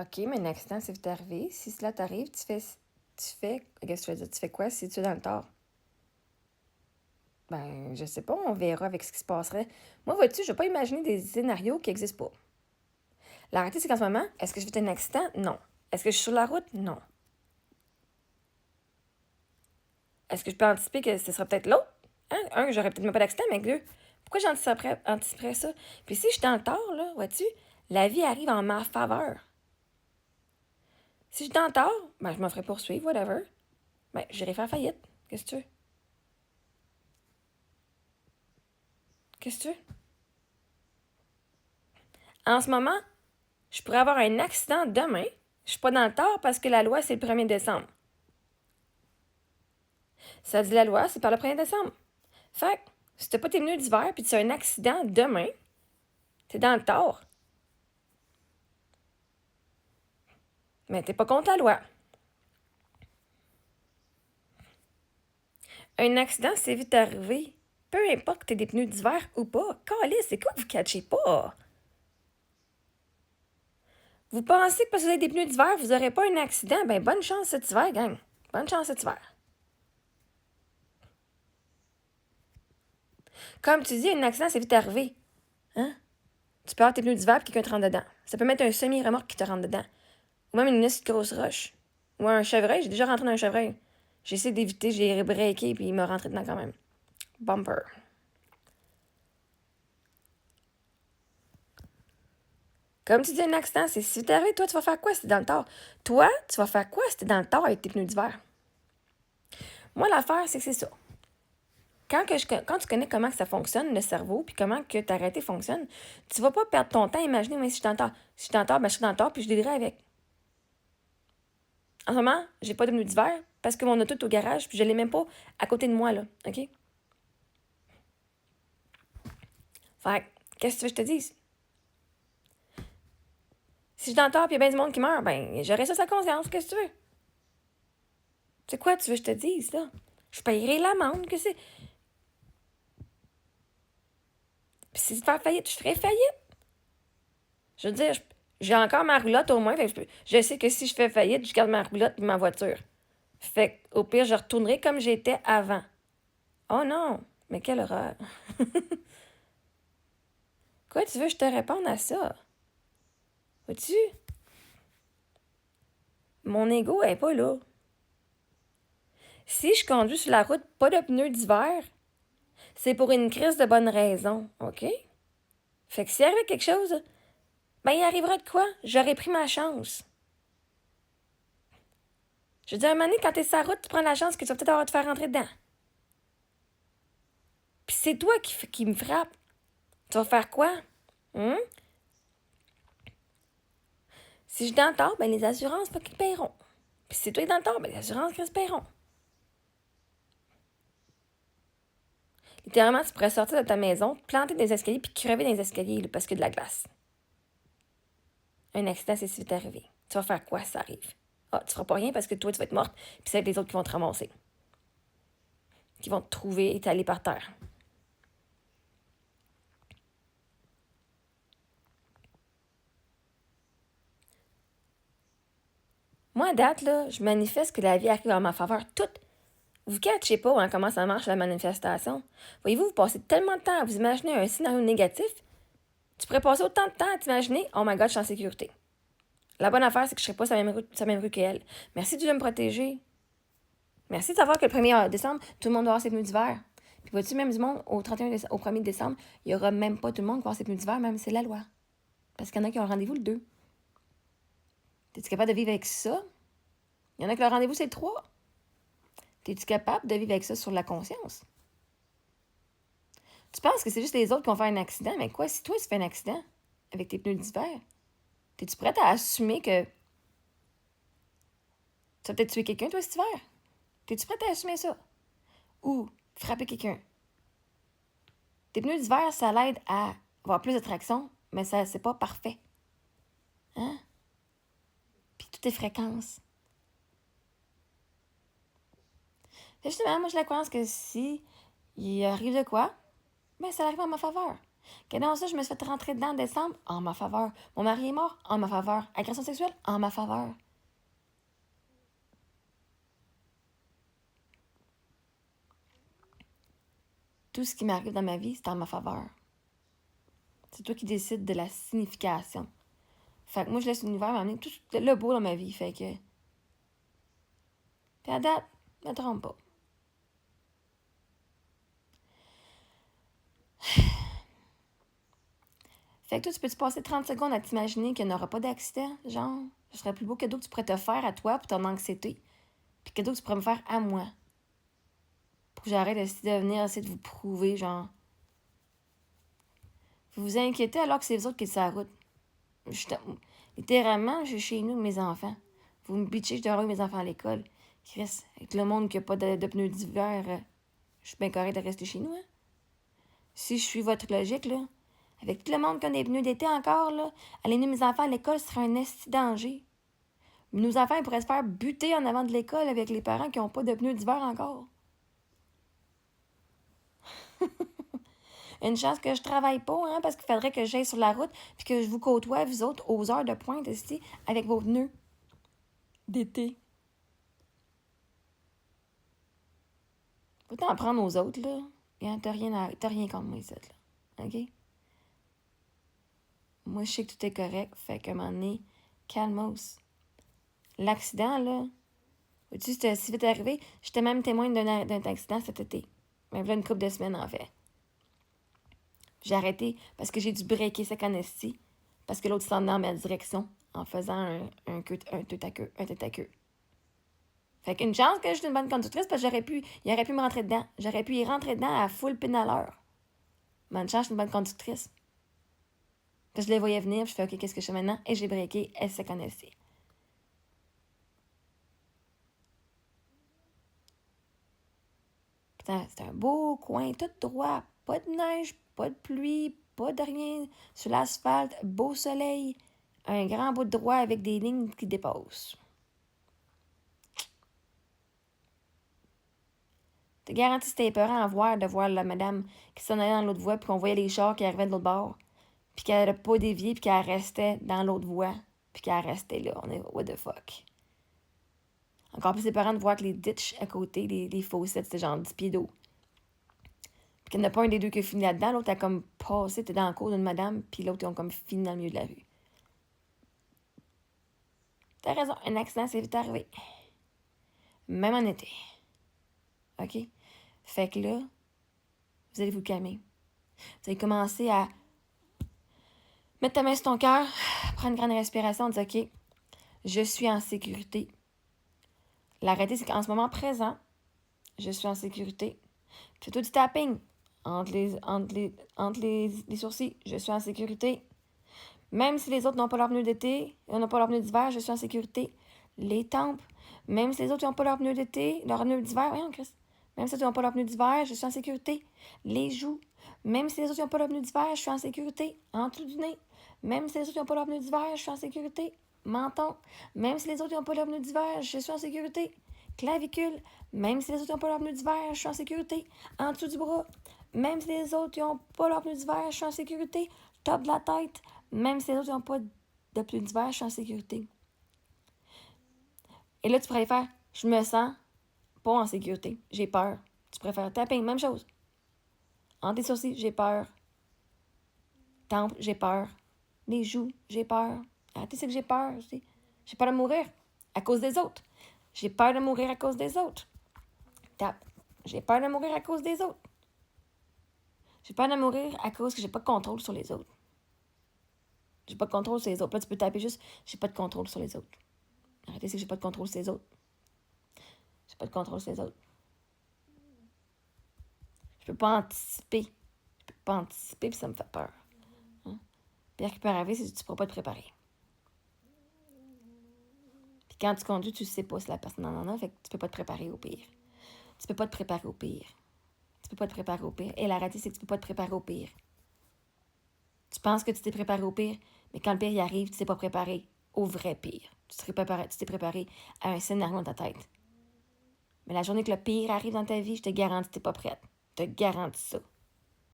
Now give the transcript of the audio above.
OK, mais un accident, c'est vite arrivé. Si cela t'arrive, qu'est-ce que tu veux dire? Tu fais quoi si tu es dans le tort? Ben, je sais pas, on verra avec ce qui se passerait. Moi, vois-tu, je vais pas imaginer des scénarios qui n'existent pas. La réalité, c'est qu'en ce moment, est-ce que je fais un accident? Non. Est-ce que je suis sur la route? Non. Est-ce que je peux anticiper que ce sera peut-être l'autre? Hein? Un, j'aurais peut-être même pas d'accident, mais deux, pourquoi anticiperais ça? Puis si je suis dans le tort, là, vois-tu, la vie arrive en ma faveur. Si je suis dans le tort, ben, je me ferai poursuivre, whatever. Ben, j'irai faire faillite. Qu'est-ce que tu veux? Qu'est-ce que tu veux? En ce moment, je pourrais avoir un accident demain. Je suis pas dans le tort parce que la loi, c'est le 1er décembre. Ça dit la loi, c'est par le 1er décembre. Fait que, si t'as pas tes pneus d'hiver puis tu as un accident demain, t'es dans le tort. Mais t'es pas contre la loi. Un accident, c'est vite arrivé. Peu importe que t'aies des pneus d'hiver ou pas. Calisse, c'est quoi que vous catchez pas? Vous pensez que parce que vous avez des pneus d'hiver, vous n'aurez pas un accident? Ben, bonne chance cet hiver, gang. Bonne chance cet hiver. Comme tu dis, un accident, c'est vite arrivé. Hein? Tu peux avoir tes pneus d'hiver et quelqu'un te rentre dedans. Ça peut mettre un semi-remorque qui te rentre dedans. Ou même une grosse roche. Ou un chevreuil. J'ai déjà rentré dans un chevreuil. J'ai essayé d'éviter, j'ai breaké puis il m'a rentré dedans quand même. Bumper. Comme tu dis, un accident, c'est si t'es arrivé, toi, tu vas faire quoi si t'es dans le tort? Toi, tu vas faire quoi si t'es dans le tort avec tes pneus d'hiver? Moi, l'affaire, c'est que c'est ça. Quand tu connais comment que ça fonctionne, le cerveau, puis comment que ta réalité fonctionne, tu vas pas perdre ton temps à imaginer, mais si je suis dans le tort, si je suis dans le tort, ben je suis dans le tort, puis je l'aiderai avec. En ce moment, j'ai pas de pneus d'hiver parce que mon auto est au garage, puis je l'ai même pas à côté de moi, là, OK? Fait que, qu'est-ce que tu veux que je te dise? Si je suis dans le tort, puis il y a bien du monde qui meurt, ben, j'aurai ça sa conscience, qu'est-ce que tu veux? C'est quoi tu veux que je te dise, là? Je payerai l'amende, que c'est. Puis si tu fais faillite, je ferai faillite. Je veux dire, j'ai encore ma roulotte au moins. Fait que je sais que si je fais faillite, je garde ma roulotte et ma voiture. Fait qu'au pire, je retournerai comme j'étais avant. Oh non! Mais quelle horreur! Quoi tu veux que je te réponde à ça? Vois-tu? Mon ego est pas là. Si je conduis sur la route pas de pneus d'hiver, c'est pour une crise de bonne raison, OK? Fait que s'il arrive quelque chose, ben il arrivera de quoi? J'aurais pris ma chance. Je veux dire, à un moment donné, quand t'es sur la route, tu prends la chance que tu vas peut-être avoir te faire rentrer dedans. Puis c'est toi qui me frappe. Tu vas faire quoi? Hum? Si je suis dans le tort, ben les assurances, pas qu'ils paieront. Puis si toi, dans le tort, ben les assurances, qui se paieront. Littéralement, tu pourrais sortir de ta maison, planter des escaliers, puis crever dans les escaliers là, parce qu'il y a de la glace. Un accident, c'est si vite arrivé. Tu vas faire quoi si ça arrive? Ah, tu feras pas rien parce que toi, tu vas être morte, puis c'est les autres qui vont te ramasser. Qui vont te trouver étalé par terre. Moi, à date, là, je manifeste que la vie arrive en ma faveur. Toute. Vous ne catchez pas hein, comment ça marche la manifestation. Voyez-vous, vous passez tellement de temps à vous imaginer un scénario négatif, tu pourrais passer autant de temps à t'imaginer « Oh my God, je suis en sécurité ». La bonne affaire, c'est que je ne serai pas sur la même rue qu'elle. Merci de me protéger. Merci de savoir que le 1er décembre, tout le monde va avoir ses pneus d'hiver. Puis vois-tu, même du monde, au 1er décembre, il n'y aura même pas tout le monde qui va avoir ses pneus d'hiver, même c'est la loi. Parce qu'il y en a qui ont rendez-vous le 2. Es-tu capable de vivre avec ça? Il y en a que le rendez-vous, c'est le 3. Es-tu capable de vivre avec ça sur la conscience? Tu penses que c'est juste les autres qui vont faire un accident, mais quoi, si toi, tu fais un accident avec tes pneus d'hiver, es-tu prête à assumer que tu vas peut-être tuer quelqu'un, toi, cet hiver? Es-tu prête à assumer ça? Ou frapper quelqu'un? Tes pneus d'hiver, ça l'aide à avoir plus de traction, mais ça, c'est pas parfait. Hein? Puis toutes tes fréquences. Justement, moi, j'ai la croyance que si il arrive de quoi, ben ça arrive en ma faveur. Quand ça, je me suis fait rentrer dedans en décembre, en ma faveur. Mon mari est mort, en ma faveur. Agression sexuelle, en ma faveur. Tout ce qui m'arrive dans ma vie, c'est en ma faveur. C'est toi qui décides de la signification. Fait que moi, je laisse l'univers m'amener tout le beau dans ma vie. Fait que... Puis à date, je me trompe pas. Fait que toi, tu peux-tu passer 30 secondes à t'imaginer qu'il n'y aura pas d'accident? Genre, ce serait plus beau cadeau que tu pourrais te faire à toi pour ton anxiété. Puis cadeau que tu pourrais me faire à moi. Pour que j'arrête de venir essayer de vous prouver, genre... Vous vous inquiétez alors que c'est vous autres qui êtes sur la route. Littéralement, je suis chez nous, mes enfants. Vous me bitchez, je dois envoyer mes enfants à l'école. Chris, avec le monde qui n'a pas de pneus d'hiver, je suis bien correct de rester chez nous, hein? Si je suis votre logique, là, avec tout le monde qui a des pneus d'été encore, là, aller nous mes enfants à l'école serait un esti danger. Nos enfants, ils pourraient se faire buter en avant de l'école avec les parents qui n'ont pas de pneus d'hiver encore. Une chance que je travaille pas, hein, parce qu'il faudrait que j'aille sur la route puis que je vous côtoie, vous autres, aux heures de pointe ici, avec vos pneus d'été. Faut t'en prendre aux autres, là. T'as rien contre moi, ici, là. OK? Moi, je sais que tout est correct, fait qu'à un moment donné, calmos. L'accident, là, vois-tu, c'était si vite arrivé, j'étais même témoin d'un accident cet été. Même là, une couple de semaines, en fait. J'ai arrêté parce que j'ai dû breaker sa canestie parce que l'autre s'en venait en ma direction en faisant un tête à queue. Fait qu'une chance que je suis une bonne conductrice parce que il aurait pu me rentrer dedans. J'aurais pu y rentrer dedans à full pin à l'heure. Mais une chance, je suis une bonne conductrice. Puis je les voyais venir, puis je fais OK, qu'est-ce que je fais maintenant? Et j'ai breaké, elle se connaissait. C'est un beau coin, tout droit. Pas de neige, pas de pluie, pas de rien. Sur l'asphalte, beau soleil. Un grand bout de droit avec des lignes qui dépassent. T'es garanti c'était épeurant de voir la madame qui s'en allait dans l'autre voie, puis qu'on voyait les chars qui arrivaient de l'autre bord, puis qu'elle n'avait pas dévié, puis qu'elle restait dans l'autre voie, puis qu'elle restait là. On est what the fuck. Encore plus épeurant de voir que les ditches à côté, les fossés, c'était genre 10 pieds d'eau. Puis qu'il n'y en a pas un des deux qui a fini là-dedans, l'autre a comme passé, t'es dans le cours d'une madame, puis l'autre, ils ont comme fini dans le milieu de la rue. T'as raison, un accident, c'est vite arrivé. Même en été. OK? Fait que là, vous allez vous calmer. Vous allez commencer à mettre ta main sur ton cœur, prendre une grande respiration, dire OK, je suis en sécurité. La réalité, c'est qu'en ce moment présent, je suis en sécurité. Fais-toi du tapping entre les sourcils. Je suis en sécurité. Même si les autres n'ont pas leur pneu d'été, n'ont pas leur pneu d'hiver, je suis en sécurité. Les tempes, même si les autres n'ont pas leur pneu d'été, leur pneu d'hiver, voyons, Chris. Même si les autres n'ont pas leur pneu d'hiver, je suis en sécurité. Les joues, même si les autres n'ont pas leur pneu d'hiver, je suis en sécurité. En dessous du nez, même si les autres n'ont pas leur pneu d'hiver, je suis en sécurité. Menton, même si les autres n'ont pas leur pneu d'hiver, je suis en sécurité. Clavicule, même si les autres n'ont pas leur pneu d'hiver, je suis en sécurité. En dessous du bras, même si les autres n'ont pas leur pneu d'hiver, je suis en sécurité. Top de la tête, même si les autres n'ont pas de pneu d'hiver, je suis en sécurité. Et là, tu pourrais faire, je me sens pas en sécurité, j'ai peur. Tu préfères tapping, même chose. Entre tes sourcils, j'ai peur. Temple, j'ai peur. Les joues, j'ai peur. Arrêtez, c'est que j'ai peur. J'ai peur de mourir à cause des autres. J'ai peur de mourir à cause des autres. Tape. J'ai peur de mourir à cause des autres. J'ai peur de mourir à cause que j'ai pas de contrôle sur les autres. J'ai pas de contrôle sur les autres. Là, tu peux taper juste, j'ai pas de contrôle sur les autres. Arrêtez, c'est que j'ai pas de contrôle sur les autres. J'ai pas de contrôle sur les autres. Je peux pas anticiper. Puis ça me fait peur. Hein? Pire qui peut arriver, c'est que tu pourras pas te préparer. Puis quand tu conduis, tu sais pas si la personne en a, fait que tu peux pas te préparer au pire. Tu peux pas te préparer au pire. Et la réalité, c'est que tu peux pas te préparer au pire. Tu penses que tu t'es préparé au pire, mais quand le pire y arrive, tu t'es pas préparé au vrai pire. Tu t'es préparé à un scénario dans ta tête. Mais la journée que le pire arrive dans ta vie, je te garantis que t'es pas prête. Je te garantis ça.